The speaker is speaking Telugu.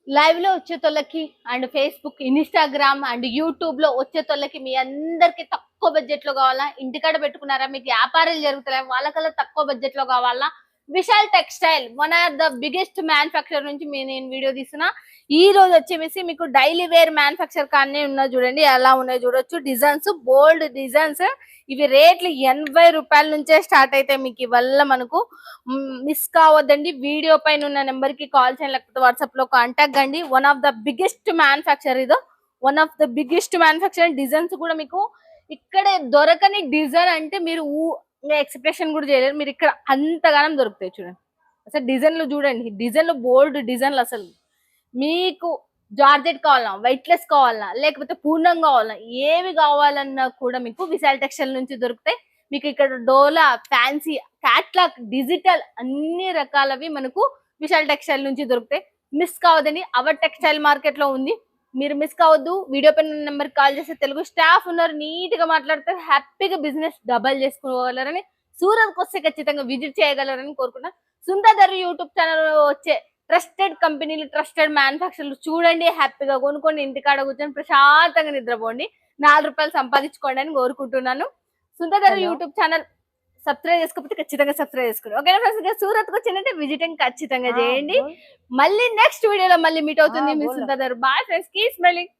లైవ్ లో వచ్చేటోళ్ళకి and Facebook, Instagram and YouTube లో వచ్చేటోళ్ళకి మీ అందరికి తక్కువ బడ్జెట్ లో కావాలా, ఇంటికాడ పెట్టుకున్నారా మీకు వ్యాపారాలు జరుగుతున్నాయి వాళ్ళకల్లా తక్కువ బడ్జెట్ లో కావాలా, Vishal textile one of the biggest manufacture నుంచి నేను వీడియో తీసిన. ఈ రోజు వచ్చేసి మీకు డైలీ వేర్ మ్యానుఫ్యాక్చర్ కానీ ఉన్నాయి చూడండి, ఎలా ఉన్నాయి చూడొచ్చు. డిజైన్స్ బోల్డ్ డిజైన్స్, ఇవి రేట్లు 80 రూపాయల నుంచే స్టార్ట్ అయితే మీకు ఇవల్ల మనకు మిస్ కావద్దండి. వీడియో పైన ఉన్న నెంబర్ కి కాల్ చేయండి, లేకపోతే వాట్సాప్ లో కాంటాక్ట్ కండి. One of the biggest manufacture ఇదో, one of the biggest manufacture. Designs కూడా మీకు ఇక్కడ దొరకని డిజైన్ అంటే మీరు ఎక్స్ప్రెషన్ కూడా చేయలేరు. మీరు ఇక్కడ అంతగానం దొరుకుతాయి చూడండి. అసలు డిజైన్లు చూడండి, డిజైన్లు బోల్డ్ డిజైన్లు. అసలు మీకు జార్జెట్ కావాలన్నా, వెయిట్లెస్ కావాలన్నా, లేకపోతే పూర్ణం కావాలన్నా, ఏవి కావాలన్నా కూడా మీకు విశాల్ టెక్స్టైల్ నుంచి దొరుకుతాయి. మీకు ఇక్కడ డోలా, ఫ్యాన్సీ, క్యాట్లాగ్, డిజిటల్ అన్ని రకాలవి మనకు విశాల్ టెక్స్టైల్ నుంచి దొరుకుతాయి. మిస్ కావద్దని, అవర్ టెక్స్టైల్ మార్కెట్ లో ఉంది. మీరు మిస్ కావద్దు. వీడియో పైన నెంబర్ కాల్ చేస్తే తెలుగు స్టాఫ్ ఉన్నారు, నీట్ గా మాట్లాడతారు. హ్యాపీగా బిజినెస్ డబల్ చేసుకోగలరని, సూరత్ వస్తే ఖచ్చితంగా విజిట్ చేయగలరని కోరుకున్నా. సుందర్ యూట్యూబ్ ఛానల్ వచ్చే ట్రస్టెడ్ కంపెనీలు, ట్రస్టెడ్ మ్యానుఫ్యాక్చర్లు చూడండి, హ్యాపీగా కొనుక్కోండి, ఇంటికాడ కూర్చొని ప్రశాంతంగా నిద్రపోండి, 4 రూపాయలు సంపాదించుకోండి అని కోరుకుంటున్నాను. సుందర్ యూట్యూబ్ ఛానల్ సబ్స్క్రైబ్ చేసుకోకపోతే ఖచ్చితంగా సబ్స్క్రైబ్ చేసుకోండి. ఓకేనా ఫ్రెండ్స్, సూరత్ కు వచ్చిందంటే విజిటింగ్ ఖచ్చితంగా చేయండి. మళ్ళీ నెక్స్ట్ వీడియోలో మళ్ళీ మీట్ అవుతుంది మీ Sundar. Bye friends, keep smiling.